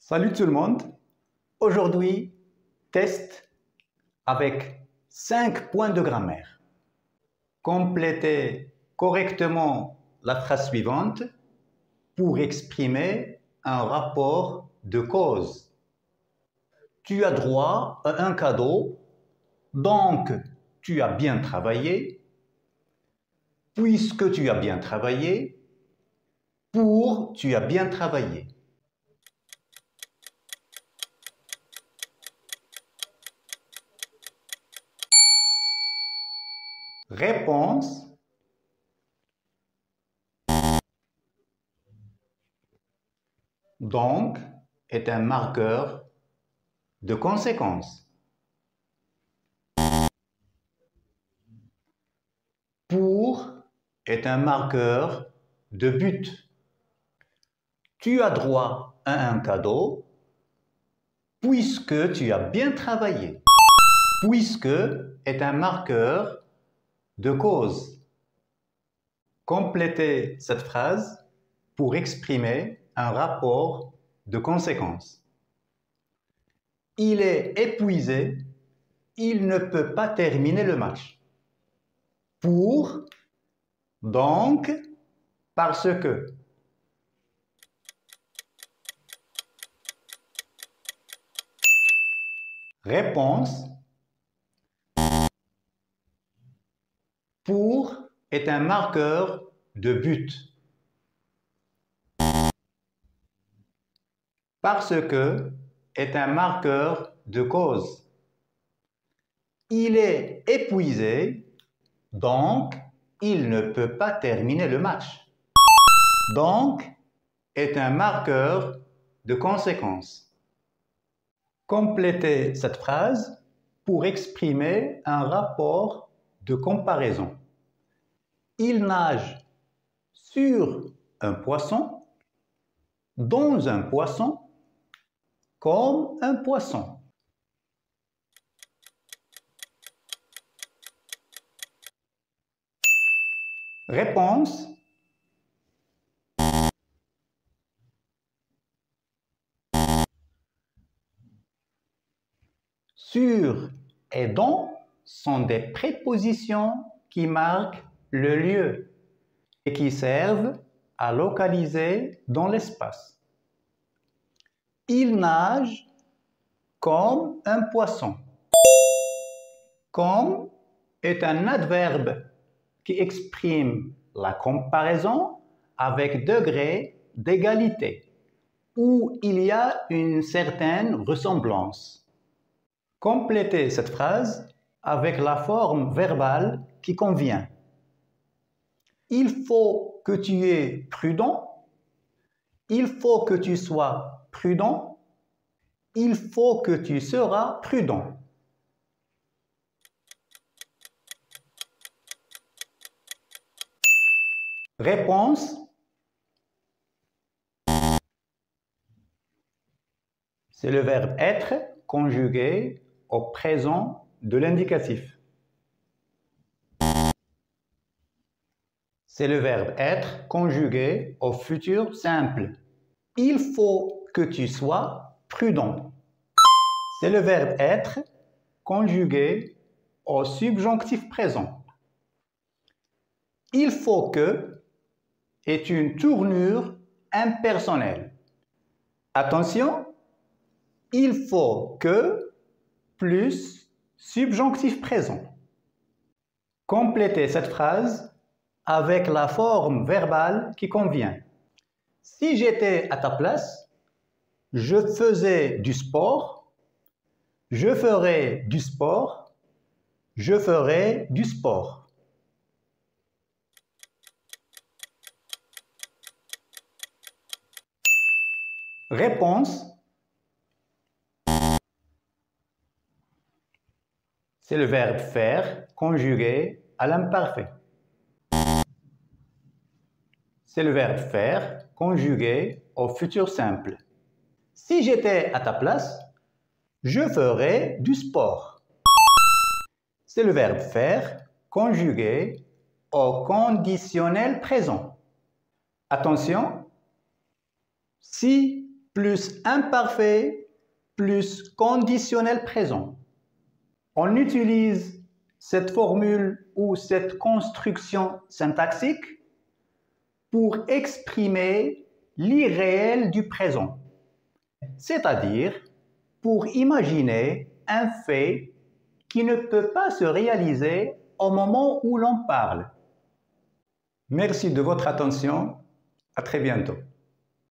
Salut tout le monde. Aujourd'hui, test avec 5 points de grammaire. Complétez correctement la phrase suivante pour exprimer un rapport de cause. Tu as droit à un cadeau, donc tu as bien travaillé. Puisque tu as bien travaillé, pour tu as bien travaillé. Réponse. Donc est un marqueur de conséquence. Pour est un marqueur de but. Tu as droit à un cadeau puisque tu as bien travaillé. Puisque est un marqueur de cause. Complétez cette phrase pour exprimer un rapport de conséquence. Il est épuisé, il ne peut pas terminer le match. Pour, donc, parce que. Réponse. Pour est un marqueur de but. Parce que est un marqueur de cause. Il est épuisé, donc il ne peut pas terminer le match. Donc est un marqueur de conséquence. Complétez cette phrase pour exprimer un rapport de comparaison. Il nage sur un poisson, dans un poisson, comme un poisson. Réponse. Sur et dans sont des prépositions qui marquent le lieu et qui servent à localiser dans l'espace. Il nage comme un poisson. Comme est un adverbe qui exprime la comparaison avec degré d'égalité, où il y a une certaine ressemblance. Complétez cette phrase avec la forme verbale qui convient. Il faut que tu es prudent. Il faut que tu sois prudent. Il faut que tu seras prudent. Réponse. C'est le verbe être conjugué au présent de l'indicatif. C'est le verbe être conjugué au futur simple. Il faut que tu sois prudent. C'est le verbe être conjugué au subjonctif présent. Il faut que est une tournure impersonnelle. Attention, il faut que plus subjonctif présent. Complétez cette phrase avec la forme verbale qui convient. Si j'étais à ta place, je faisais du sport, je ferais du sport, je ferais du sport. Réponse. C'est le verbe faire conjugué à l'imparfait. C'est le verbe faire conjugué au futur simple. Si j'étais à ta place, je ferais du sport. C'est le verbe faire conjugué au conditionnel présent. Attention, si plus imparfait plus conditionnel présent. On utilise cette formule ou cette construction syntaxique pour exprimer l'irréel du présent, c'est-à-dire pour imaginer un fait qui ne peut pas se réaliser au moment où l'on parle. Merci de votre attention. À très bientôt.